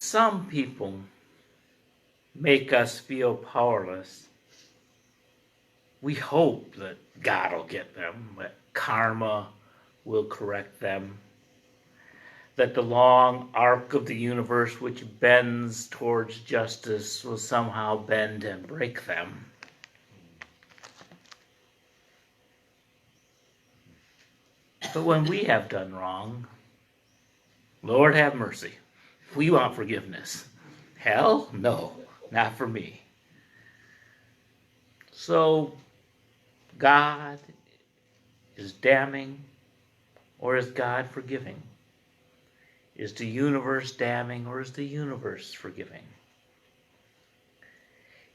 Some people make us feel powerless. We hope that God will get them, that karma will correct them, that the long arc of the universe which bends towards justice will somehow bend and break them. But when we have done wrong, Lord have mercy, we want forgiveness. Hell? No, not for me. So, God is damning, or is God forgiving? Is the universe damning, or is the universe forgiving?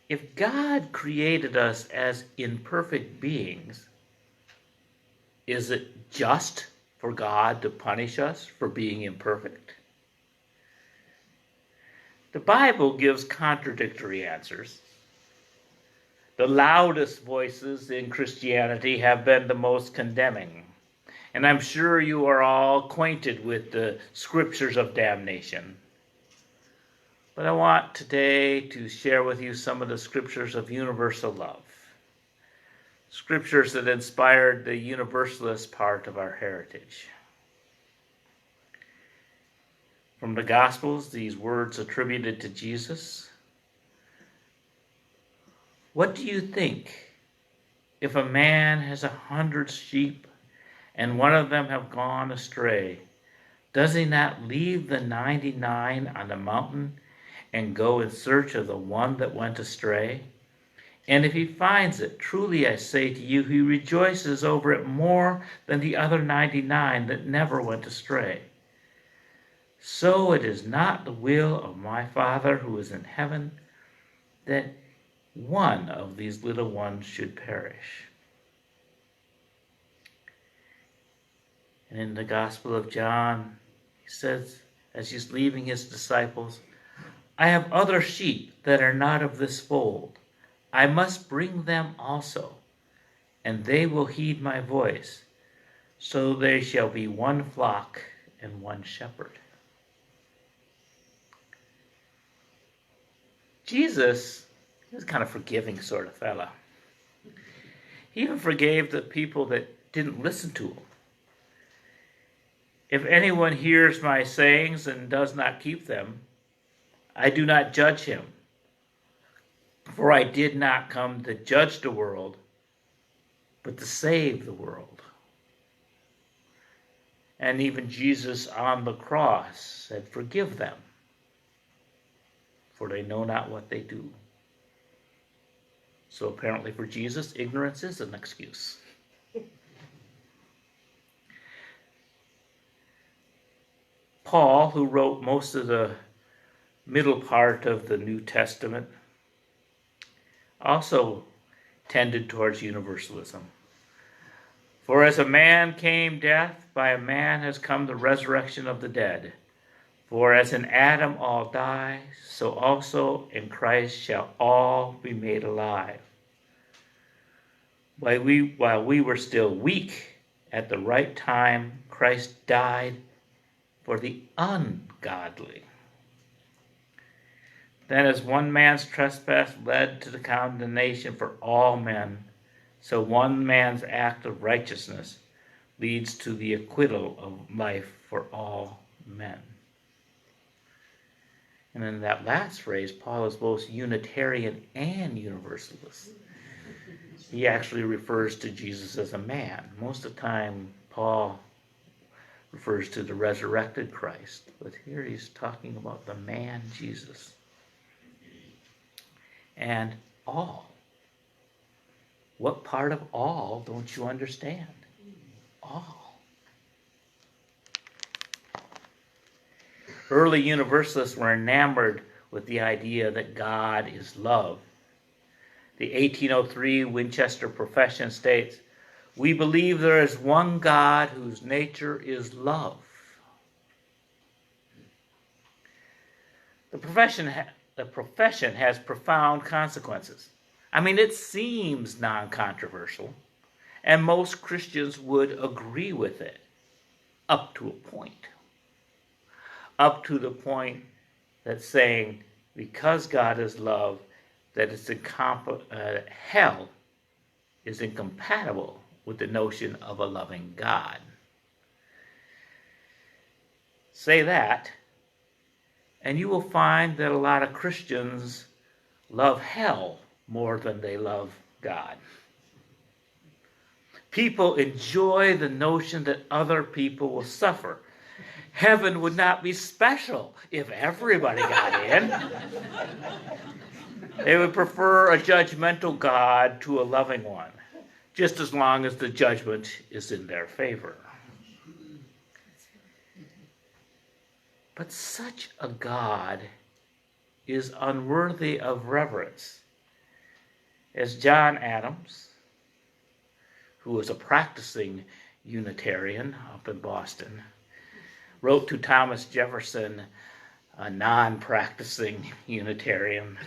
If God created us as imperfect beings, is it just for God to punish us for being imperfect? The Bible gives contradictory answers. The loudest voices in Christianity have been the most condemning. And I'm sure you are all acquainted with the scriptures of damnation. But I want today to share with you some of the scriptures of universal love. Scriptures that inspired the universalist part of our heritage. From the Gospels, these words attributed to Jesus. What do you think if a man has 100 sheep and one of them have gone astray? Does he not leave the 99 on the mountain and go in search of the one that went astray? And if he finds it, truly I say to you, he rejoices over it more than the other 99 that never went astray. So it is not the will of my Father who is in heaven that one of these little ones should perish. And in the Gospel of John, he says, as he's leaving his disciples, I have other sheep that are not of this fold. I must bring them also, and they will heed my voice. So there shall be one flock and one shepherd. Jesus is kind of forgiving sort of fella. He even forgave the people that didn't listen to him. If anyone hears my sayings and does not keep them, I do not judge him. For I did not come to judge the world, but to save the world. And even Jesus on the cross said, forgive them, for they know not what they do. So apparently for Jesus, ignorance is an excuse. Paul, who wrote most of the middle part of the New Testament, also tended towards universalism. For as a man came death, by a man has come the resurrection of the dead. For as in Adam all die, so also in Christ shall all be made alive. While we were still weak, at the right time Christ died for the ungodly. Then as one man's trespass led to the condemnation for all men, so one man's act of righteousness leads to the acquittal of life for all men. And in that last phrase, Paul is both Unitarian and Universalist. He actually refers to Jesus as a man. Most of the time, Paul refers to the resurrected Christ, but here he's talking about the man Jesus. And all. What part of all don't you understand? All. Early Universalists were enamored with the idea that God is love. The 1803 Winchester Profession states, we believe there is one God whose nature is love. The profession has profound consequences. I mean, it seems non-controversial, and most Christians would agree with it, up to a point. Up to the point that's saying because God is love, that hell is incompatible with the notion of a loving God. Say that, and you will find that a lot of Christians love hell more than they love God. People enjoy the notion that other people will suffer. Heaven would not be special if everybody got in. They would prefer a judgmental God to a loving one, just as long as the judgment is in their favor. But such a God is unworthy of reverence. As John Adams, who was a practicing Unitarian up in Boston, wrote to Thomas Jefferson, a non-practicing Unitarian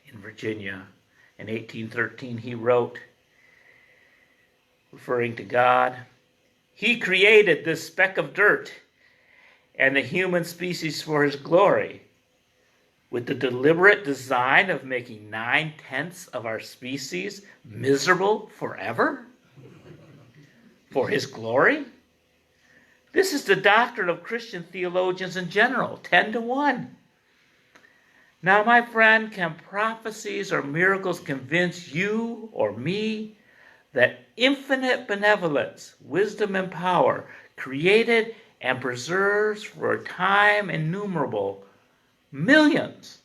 in Virginia, in 1813, he wrote, referring to God, "He created this speck of dirt and the human species for his glory, with the deliberate design of making 9/10 of our species miserable forever? For his glory? This is the doctrine of Christian theologians in general, 10-1. Now, my friend, can prophecies or miracles convince you or me that infinite benevolence, wisdom, and power created and preserves for a time innumerable millions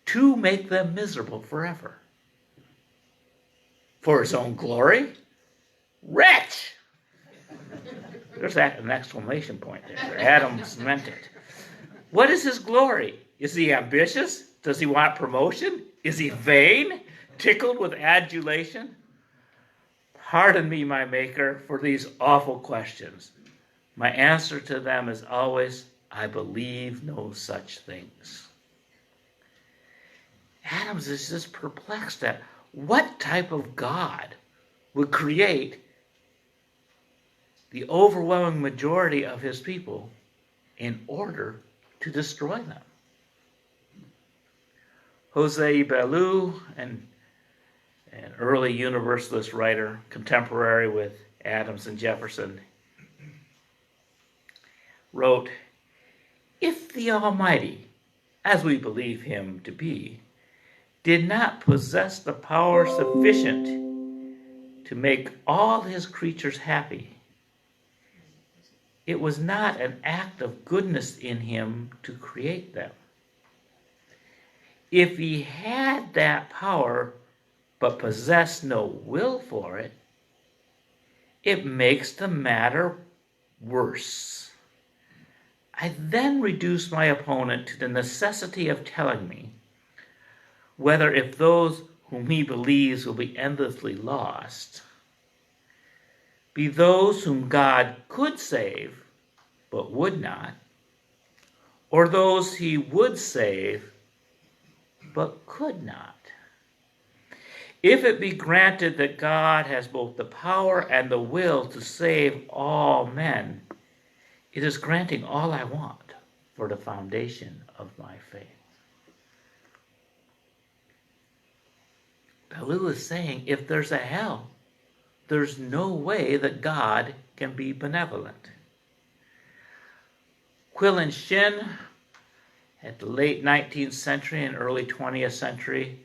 to make them miserable forever? For his own glory? Wretch! There's an exclamation point there. Adams meant it. What is his glory? Is he ambitious? Does he want promotion? Is he vain? Tickled with adulation? Pardon me, my Maker, for these awful questions. My answer to them is always, I believe no such things. Adams is just perplexed at what type of God would create the overwhelming majority of his people in order to destroy them. Jose Belu, an early Universalist writer, contemporary with Adams and Jefferson, wrote, "If the Almighty, as we believe him to be, did not possess the power sufficient to make all his creatures happy, it was not an act of goodness in him to create them. If he had that power but possessed no will for it, it makes the matter worse. I then reduce my opponent to the necessity of telling me whether if those whom he believes will be endlessly lost be those whom God could save but would not, or those he would save but could not. If it be granted that God has both the power and the will to save all men, it is granting all I want for the foundation of my faith." Belu is saying if there's a hell, there's no way that God can be benevolent. Quillen Shin, at the late 19th century and early 20th century,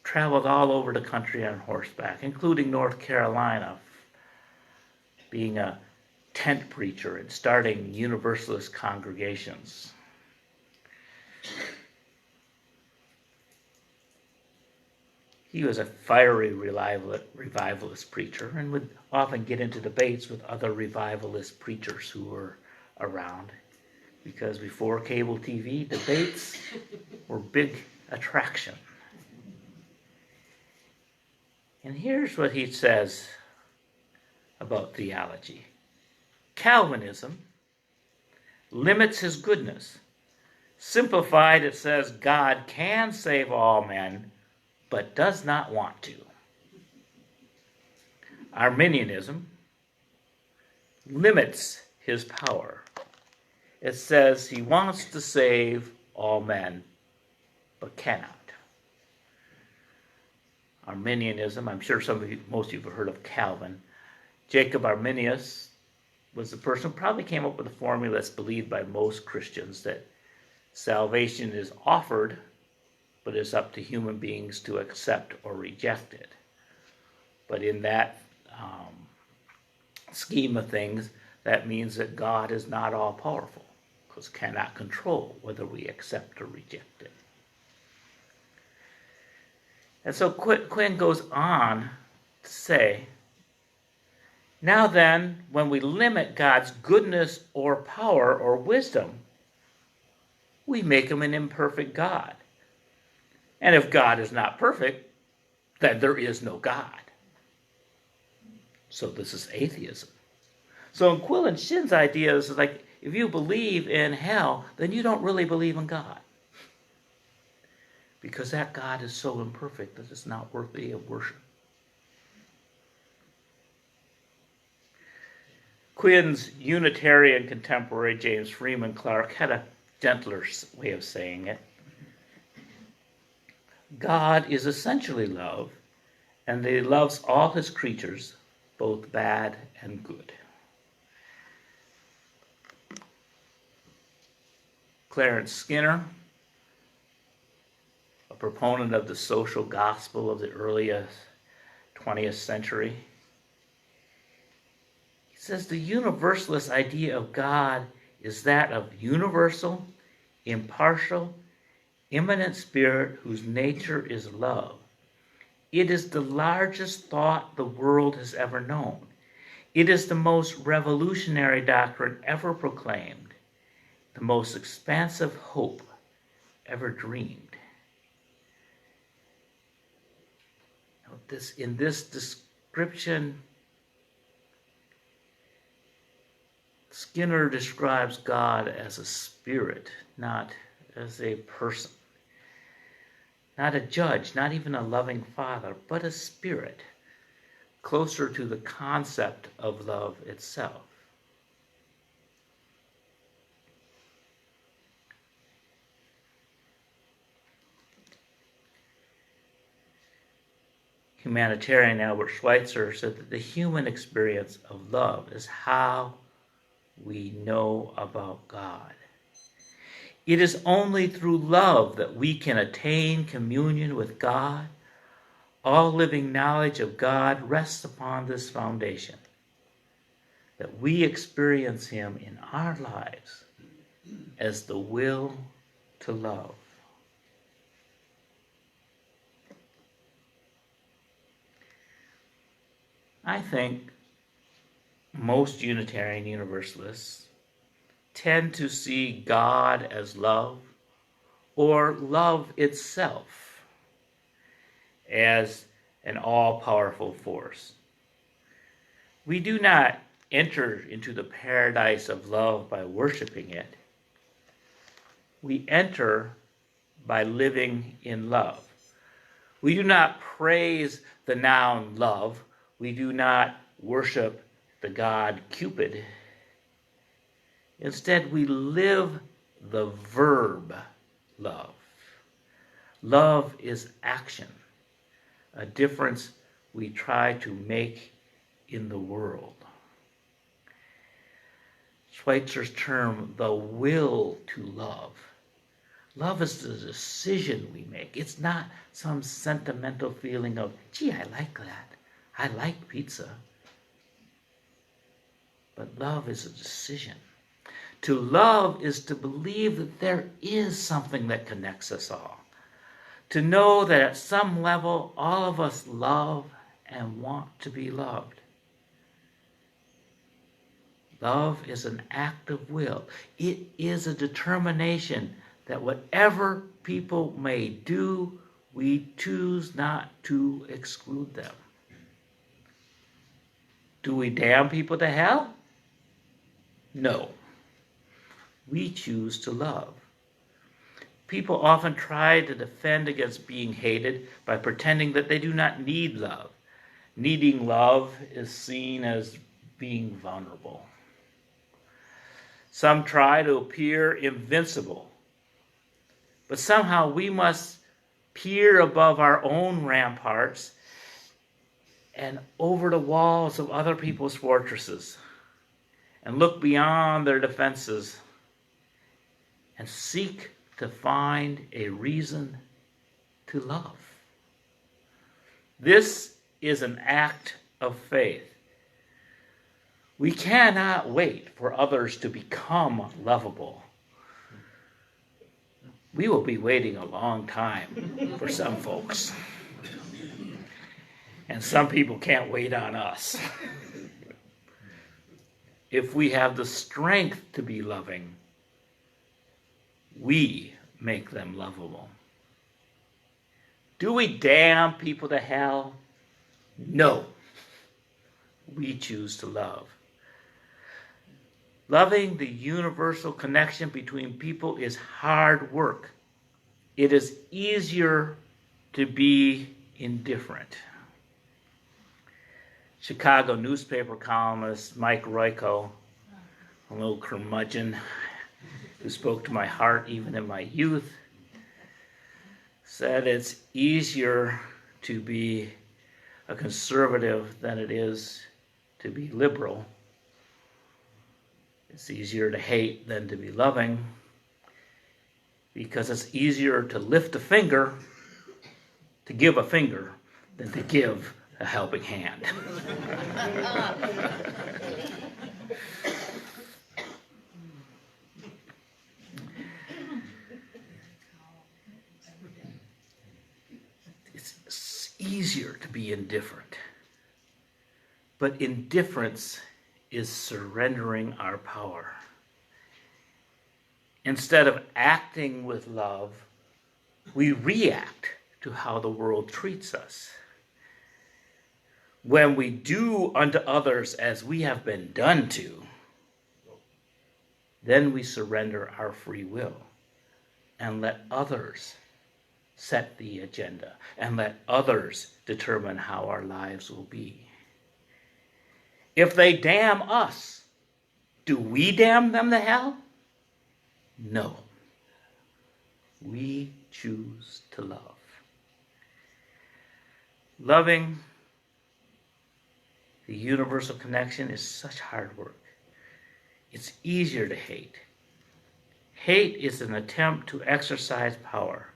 traveled all over the country on horseback, including North Carolina, being a tent preacher and starting Universalist congregations. He was a fiery revivalist preacher and would often get into debates with other revivalist preachers who were around, because before cable TV, debates were big attraction. And here's what he says about theology. Calvinism limits his goodness. Simplified, it says God can save all men, but does not want to. Arminianism limits his power. It says he wants to save all men, but cannot. Arminianism, I'm sure most of you have heard of Calvin. Jacob Arminius was the person who probably came up with a formula that's believed by most Christians, that salvation is offered, but it's up to human beings to accept or reject it. But in that scheme of things, that means that God is not all-powerful, because cannot control whether we accept or reject it. And so Quinn goes on to say, now then, when we limit God's goodness or power or wisdom, we make him an imperfect God. And if God is not perfect, then there is no God. So this is atheism. So in Quill and Shin's idea is like, if you believe in hell, then you don't really believe in God. Because that God is so imperfect that it's not worthy of worship. Quinn's Unitarian contemporary James Freeman Clarke had a gentler way of saying it. God is essentially love, and he loves all his creatures, both bad and good. Clarence Skinner, a proponent of the social gospel of the earliest 20th century, he says the universalist idea of God is that of universal, impartial, immanent spirit whose nature is love. It is the largest thought the world has ever known. It is the most revolutionary doctrine ever proclaimed, the most expansive hope ever dreamed. In this description, Skinner describes God as a spirit, not as a person. Not a judge, not even a loving father, but a spirit, closer to the concept of love itself. Humanitarian Albert Schweitzer said that the human experience of love is how we know about God. It is only through love that we can attain communion with God. All living knowledge of God rests upon this foundation, that we experience him in our lives as the will to love. I think most Unitarian Universalists tend to see God as love, or love itself as an all-powerful force. We do not enter into the paradise of love by worshiping it. We enter by living in love. We do not praise the noun love. We do not worship the god Cupid. Instead, we live the verb love. Love is action, a difference we try to make in the world. Schweitzer's term, the will to love. Love is the decision we make. It's not some sentimental feeling of, gee, I like that. I like pizza. But love is a decision. To love is to believe that there is something that connects us all. To know that at some level, all of us love and want to be loved. Love is an act of will. It is a determination that whatever people may do, we choose not to exclude them. Do we damn people to hell? No. We choose to love. People often try to defend against being hated by pretending that they do not need love. Needing love is seen as being vulnerable. Some try to appear invincible, but somehow we must peer above our own ramparts and over the walls of other people's fortresses and look beyond their defenses and seek to find a reason to love. This is an act of faith. We cannot wait for others to become lovable. We will be waiting a long time for some folks. And some people can't wait on us. If we have the strength to be loving, we make them lovable. Do we damn people to hell? No. We choose to love. Loving the universal connection between people is hard work. It is easier to be indifferent. Chicago newspaper columnist Mike Royko, a little curmudgeon who spoke to my heart even in my youth, said it's easier to be a conservative than it is to be liberal. It's easier to hate than to be loving, because it's easier to lift a finger, to give a finger, than to give a helping hand. It's easier to be indifferent, but indifference is surrendering our power. Instead of acting with love, we react to how the world treats us. When we do unto others as we have been done to, then we surrender our free will and let others set the agenda and let others determine how our lives will be. If they damn us, do we damn them to hell? No. We choose to love. Loving the universal connection is such hard work. It's easier to hate. Hate is an attempt to exercise power,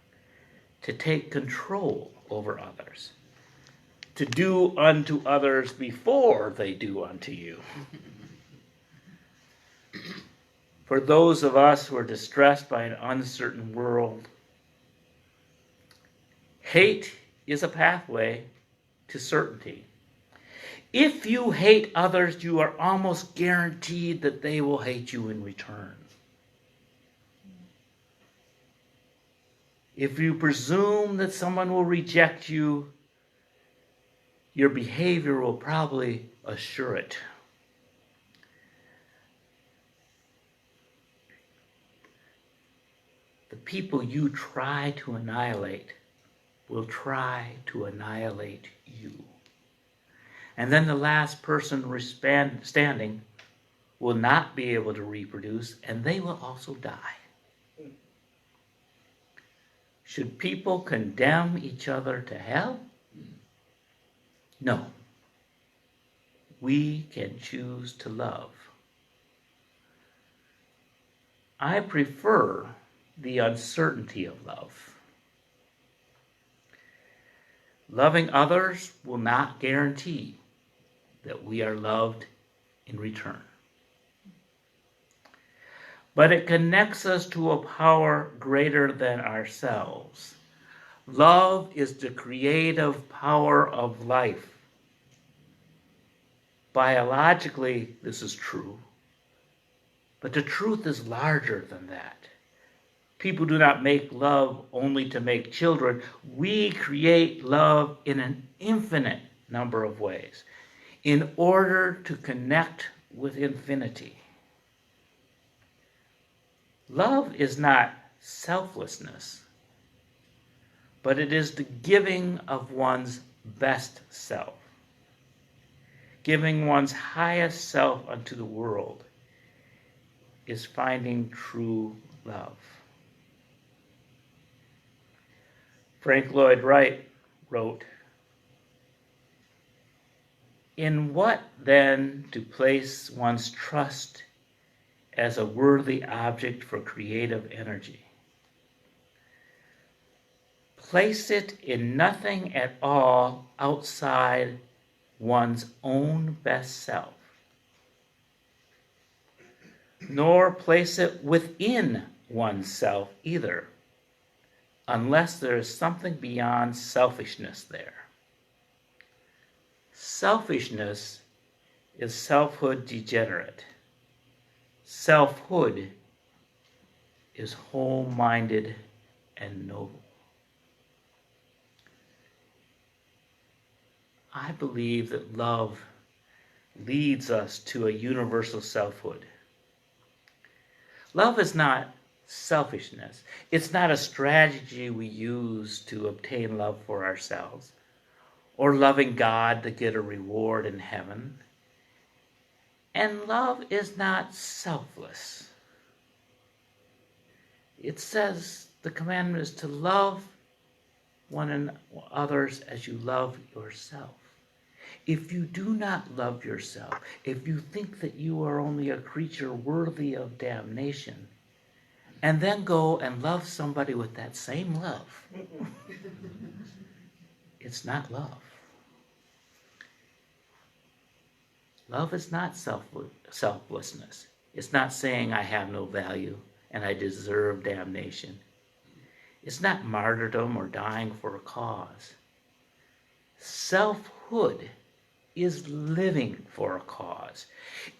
to take control over others, to do unto others before they do unto you. For those of us who are distressed by an uncertain world, hate is a pathway to certainty. If you hate others, you are almost guaranteed that they will hate you in return. If you presume that someone will reject you, your behavior will probably assure it. The people you try to annihilate will try to annihilate you. And then the last person standing will not be able to reproduce, and they will also die. Should people condemn each other to hell? No. We can choose to love. I prefer the uncertainty of love. Loving others will not guarantee that we are loved in return. But it connects us to a power greater than ourselves. Love is the creative power of life. Biologically, this is true. But the truth is larger than that. People do not make love only to make children. We create love in an infinite number of ways in order to connect with infinity. Love is not selflessness, but it is the giving of one's best self, giving one's highest self unto the world. is finding true love. Frank Lloyd Wright wrote, "In what then to place one's trust as a worthy object for creative energy? Place it in nothing at all outside one's own best self, nor place it within oneself either, unless there is something beyond selfishness there. Selfishness is selfhood degenerate. Selfhood is whole-minded and noble." I believe that love leads us to a universal selfhood. Love is not selfishness. It's not a strategy we use to obtain love for ourselves, or loving God to get a reward in heaven. And love is not selfless. It says the commandment is to love one another as you love yourself. If you do not love yourself, if you think that you are only a creature worthy of damnation, and then go and love somebody with that same love, it's not love. Love is not selflessness. It's not saying I have no value and I deserve damnation. It's not martyrdom or dying for a cause. Selfhood is living for a cause.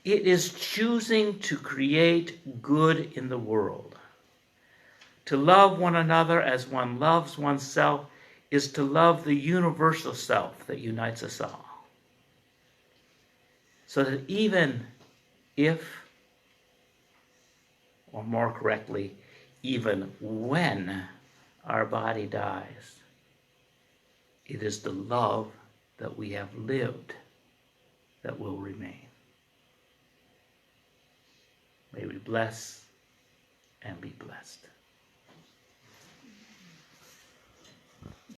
It is choosing to create good in the world. To love one another as one loves oneself is to love the universal self that unites us all. So that even if, or more correctly, even when our body dies, it is the love that we have lived that will remain. May we bless and be blessed.